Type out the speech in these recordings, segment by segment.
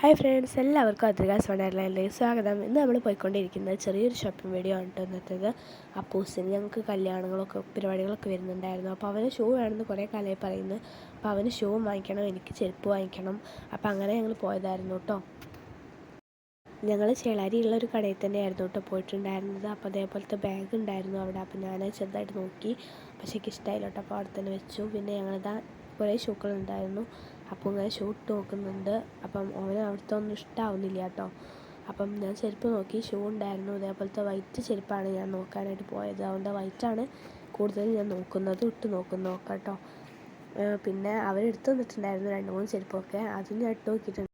Hi friends, എല്ലാവർക്കും അദ്രികാസ് വണ്ടർലാൻഡിലേക്ക് സ്വാഗതം. ഇന്ന് നമ്മൾ പോയിക്കൊണ്ടിരിക്കുന്നത് ചെറിയൊരു ഷോപ്പിംഗ് വീഡിയോ ആണ് ഇന്നത്തേത്. അപ്പൂസിന് ഞങ്ങൾക്ക് പരിപാടികളൊക്കെ വരുന്നുണ്ടായിരുന്നു. അപ്പോൾ അവന് ഷൂ വേണമെന്ന് കുറേ കാലമായി പറയുന്നു. അപ്പോൾ അവന് ഷൂവും വാങ്ങിക്കണം, എനിക്ക് ചെരുപ്പ് വാങ്ങിക്കണം. അപ്പോൾ അങ്ങനെ ഞങ്ങൾ പോയതായിരുന്നു കേട്ടോ. ഞങ്ങൾ ചേളാരിയുള്ളൊരു കടയിൽ തന്നെയായിരുന്നു കേട്ടോ പോയിട്ടുണ്ടായിരുന്നത്. അപ്പോൾ അതേപോലത്തെ ബാഗ് ഉണ്ടായിരുന്നു അവിടെ. അപ്പോൾ ഞാൻ ചെറുതായിട്ട് നോക്കി, പക്ഷേ എനിക്ക് ഇഷ്ടമായില്ല കേട്ടോ. അപ്പോൾ അവിടെ തന്നെ വെച്ചു. പിന്നെ ഞങ്ങളിതാ കുറേ ഷൂക്കളുണ്ടായിരുന്നു. അപ്പോൾ ഇങ്ങനെ ഷൂ ഇട്ട് നോക്കുന്നുണ്ട്. അപ്പം അവന് അവിടുത്തെ ഒന്നും ഇഷ്ടമാവുന്നില്ല കേട്ടോ. അപ്പം ഞാൻ ചെരുപ്പ് നോക്കി, ഷൂ ഉണ്ടായിരുന്നു. ഇതേപോലത്തെ വൈറ്റ് ചെരുപ്പാണ് ഞാൻ നോക്കാനായിട്ട് പോയത്. അതുകൊണ്ട് വൈറ്റാണ് കൂടുതൽ ഞാൻ നോക്കുന്നത്, ഇട്ട് നോക്കാം കേട്ടോ. പിന്നെ അവരെടുത്ത് വന്നിട്ടുണ്ടായിരുന്നു 2-3 ചെരുപ്പൊക്കെ. അതും ഞാൻ ഇട്ട് നോക്കിയിട്ടുണ്ട്.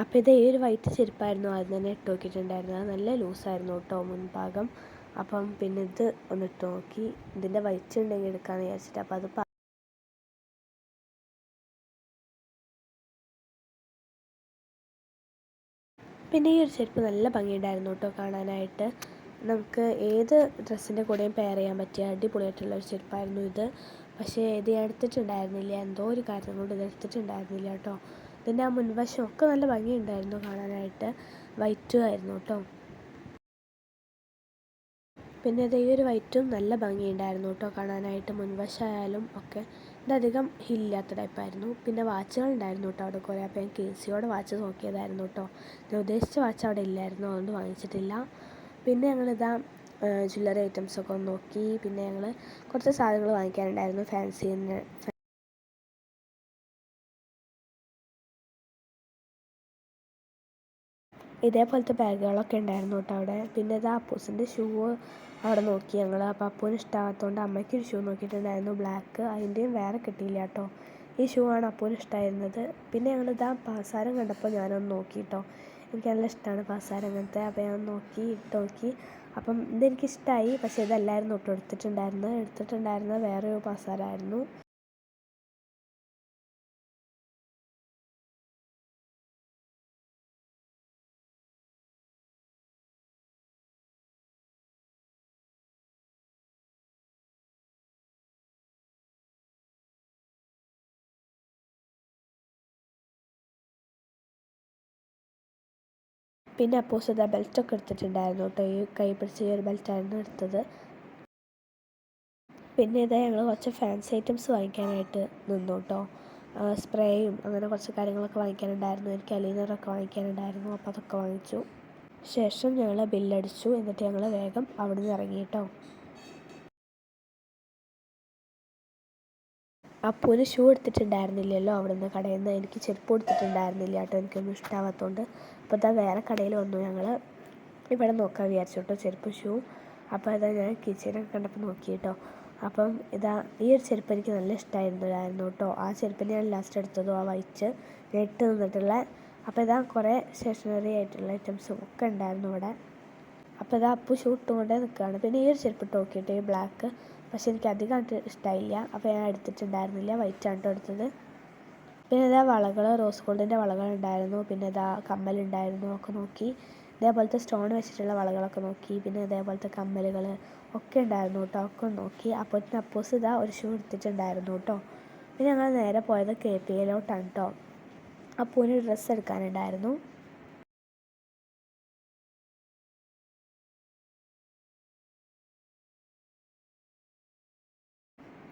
അപ്പോൾ ഇത് ഈ ഒരു വൈറ്റ് ചെരുപ്പായിരുന്നു ആദ്യം തന്നെ ഇട്ട് നോക്കിയിട്ടുണ്ടായിരുന്നത്. അത് നല്ല ലൂസായിരുന്നു കേട്ടോ മുൻഭാഗം. അപ്പം പിന്നെ ഇത് ഒന്ന് ഇട്ട് നോക്കി, ഇതിൻ്റെ വൈറ്റ് ഉണ്ടെങ്കിൽ എടുക്കാമെന്ന് വിചാരിച്ചിട്ട്. അപ്പോൾ അത് പിന്നെ ഈ ഒരു ചെരുപ്പ് നല്ല ഭംഗിയുണ്ടായിരുന്നു കേട്ടോ കാണാനായിട്ട്. നമുക്ക് ഏത് ഡ്രസ്സിൻ്റെ കൂടെയും പെയർ ചെയ്യാൻ പറ്റിയ അടിപൊളിയായിട്ടുള്ള ഒരു ചെരുപ്പായിരുന്നു ഇത്. പക്ഷേ ഇത് എടുത്തിട്ടുണ്ടായിരുന്നില്ല, എന്തോ ഒരു കാര്യം കൊണ്ട് ഇത് എടുത്തിട്ടുണ്ടായിരുന്നില്ല കേട്ടോ. ഇതിൻ്റെ ആ മുൻവശം ഒക്കെ നല്ല ഭംഗിയുണ്ടായിരുന്നു കാണാനായിട്ട്. വൈറ്റും ആയിരുന്നു കേട്ടോ. പിന്നെ ഇത് ഈ ഒരു വൈറ്റും നല്ല ഭംഗിയുണ്ടായിരുന്നു കേട്ടോ കാണാനായിട്ട്. മുൻവശമായാലും ഒക്കെ ഇതധികം ഹില്ലാത്ത ടൈപ്പായിരുന്നു. പിന്നെ വാച്ചുകൾ ഉണ്ടായിരുന്നു കേട്ടോ അവിടെ കുറേ. അപ്പോൾ ഞാൻ കേസിയോടെ വാച്ച് നോക്കിയതായിരുന്നു കേട്ടോ. ഞാൻ ഉദ്ദേശിച്ച വാച്ച് അവിടെ ഇല്ലായിരുന്നു, അതുകൊണ്ട് വാങ്ങിച്ചിട്ടില്ല. പിന്നെ ഞങ്ങളിതാ ജ്വല്ലറി ഐറ്റംസൊക്കെ ഒന്ന് നോക്കി. പിന്നെ ഞങ്ങൾ കുറച്ച് സാധനങ്ങൾ വാങ്ങിക്കാനുണ്ടായിരുന്നു ഫാൻസിന്ന്. ഇതേപോലത്തെ ബാഗുകളൊക്കെ ഉണ്ടായിരുന്നു കേട്ടോ അവിടെ. പിന്നെ ഇത് അപ്പൂസിൻ്റെ ഷൂ അവിടെ നോക്കി ഞങ്ങൾ. അപ്പോൾ അപ്പൂന് ഇഷ്ടമാകാത്തതുകൊണ്ട് അമ്മയ്ക്കൊരു ഷൂ നോക്കിയിട്ടുണ്ടായിരുന്നു ബ്ലാക്ക്. അതിൻ്റെയും വേറെ കിട്ടിയില്ല കേട്ടോ. ഈ ഷൂ ആണ് അപ്പൂന് ഇഷ്ടമായിരുന്നത്. പിന്നെ ഞങ്ങളിതാ പാസാരം കണ്ടപ്പോൾ ഞാനൊന്ന് നോക്കി കേട്ടോ. എനിക്ക് നല്ല ഇഷ്ടമാണ് പാസാരം അങ്ങനത്തെ. അപ്പോൾ ഞാൻ നോക്കി ഇട്ട് നോക്കി. അപ്പം ഇതെനിക്കിഷ്ടമായി. പക്ഷേ ഇതല്ലായിരുന്നു കേട്ടോ എടുത്തിട്ടുണ്ടായിരുന്നത് വേറൊരു പാസാരമായിരുന്നു. പിന്നെ അപ്പൂസ് ഇതാ ബെൽറ്റൊക്കെ എടുത്തിട്ടുണ്ടായിരുന്നു കേട്ടോ. ഈ കൈ പിടിച്ച ഈ ഒരു ബെൽറ്റായിരുന്നു എടുത്തത്. പിന്നെ ഇതാ ഞങ്ങൾ കുറച്ച് ഫാൻസി ഐറ്റംസ് വാങ്ങിക്കാനായിട്ട് നിന്നു കേട്ടോ. സ്പ്രേയും അങ്ങനെ കുറച്ച് കാര്യങ്ങളൊക്കെ വാങ്ങിക്കാനുണ്ടായിരുന്നു. എനിക്ക് അലീനറൊക്കെ വാങ്ങിക്കാനുണ്ടായിരുന്നു. അപ്പോൾ അതൊക്കെ വാങ്ങിച്ചു. ശേഷം ഞങ്ങൾ ബില്ലടിച്ചു. എന്നിട്ട് ഞങ്ങൾ വേഗം അവിടെ നിന്ന് ഇറങ്ങി കേട്ടോ. അപ്പൂന് ഷൂ എടുത്തിട്ടുണ്ടായിരുന്നില്ലല്ലോ അവിടെ നിന്ന് കടയിൽ നിന്ന്. എനിക്ക് ചെരുപ്പ് കൊടുത്തിട്ടുണ്ടായിരുന്നില്ല കേട്ടോ, എനിക്കൊന്നും ഇഷ്ടമാകാത്തതുകൊണ്ട്. അപ്പോൾ ഇതാ വേറെ കടയിൽ വന്നു ഞങ്ങൾ. ഇവിടെ നോക്കാൻ വിചാരിച്ചു കേട്ടോ ചെരുപ്പ് ഷൂ. അപ്പോൾ ഇതാ ഞാൻ കിച്ചനൊക്കെ കണ്ടപ്പോൾ നോക്കി കേട്ടോ. അപ്പം ഇതാ ഈ ഒരു ചെരുപ്പ് എനിക്ക് നല്ല ഇഷ്ടമായിരുന്നു കേട്ടോ. ആ ചെരുപ്പിന് ഞാൻ ലാസ്റ്റ് എടുത്തതും ആ വൈറ്റ് ഞാൻ ഇട്ട് നിന്നിട്ടുള്ള. അപ്പോൾ ഇതാ കുറേ സ്റ്റേഷനറി ആയിട്ടുള്ള ഐറ്റംസും ഒക്കെ ഉണ്ടായിരുന്നു ഇവിടെ. അപ്പോൾ ഇതാ അപ്പു ഷൂ ഇട്ടുകൊണ്ടേ നിൽക്കുകയാണ്. പിന്നെ ഈ ഒരു ചെരുപ്പ് ഇട്ട് നോക്കിയിട്ട് ഈ ബ്ലാക്ക്, പക്ഷെ എനിക്ക് അധികമായിട്ട് ഇഷ്ടമായില്ല. അപ്പോൾ ഞാൻ എടുത്തിട്ടുണ്ടായിരുന്നില്ല, വൈറ്റാണ് കേട്ടോ എടുത്തത്. പിന്നെ ഇതാ വളകൾ, റോസ് ഗോൾഡിൻ്റെ വളകളുണ്ടായിരുന്നു. പിന്നെ ഇതാ കമ്മലുണ്ടായിരുന്നു, ഒക്കെ നോക്കി. ഇതേപോലത്തെ സ്റ്റോൺ വെച്ചിട്ടുള്ള വളകളൊക്കെ നോക്കി. പിന്നെ ഇതേപോലത്തെ കമ്മലുകൾ ഒക്കെ ഉണ്ടായിരുന്നു കേട്ടോ, ഒക്കെ നോക്കി. അപ്പോൾ അപ്പൂസ് ഇതാ ഒരു ഷൂ എടുത്തിട്ടുണ്ടായിരുന്നു കേട്ടോ. പിന്നെ ഞങ്ങൾ നേരെ പോയത് KPAയിലോട്ടാണ് കേട്ടോ. അപ്പൂന് ഡ്രസ്സ് എടുക്കാനുണ്ടായിരുന്നു.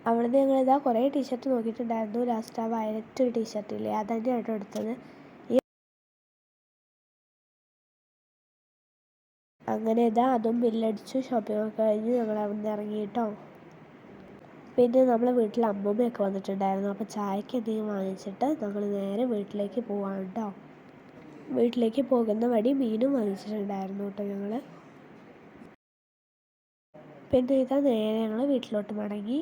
അവിടെ നിന്ന് ഞങ്ങളിതാ കുറേ ടീഷർട്ട് നോക്കിയിട്ടുണ്ടായിരുന്നു. ലാസ്റ്റ് ആ വയലറ്റ് ഒരു ടീഷർട്ട് ഇല്ലേ, അത് തന്നെയാണ് കേട്ടോ എടുത്തത്. അങ്ങനെ ഇതാ അതും ബില്ലടിച്ചു. ഷോപ്പിംഗ് ഒക്കെ കഴിഞ്ഞ് ഞങ്ങൾ അവിടെ നിന്ന് ഇറങ്ങി കേട്ടോ. പിന്നെ നമ്മളെ വീട്ടിൽ അമ്മൂമ്മയൊക്കെ വന്നിട്ടുണ്ടായിരുന്നു. അപ്പോൾ ചായക്ക് എന്തെങ്കിലും വാങ്ങിച്ചിട്ട് ഞങ്ങൾ നേരെ വീട്ടിലേക്ക് പോവാണ് കേട്ടോ. വീട്ടിലേക്ക് പോകുന്ന വഴി മീനും വാങ്ങിച്ചിട്ടുണ്ടായിരുന്നു കേട്ടോ ഞങ്ങൾ. പിന്നെ ഇതാ നേരെ ഞങ്ങൾ വീട്ടിലോട്ട് മടങ്ങി.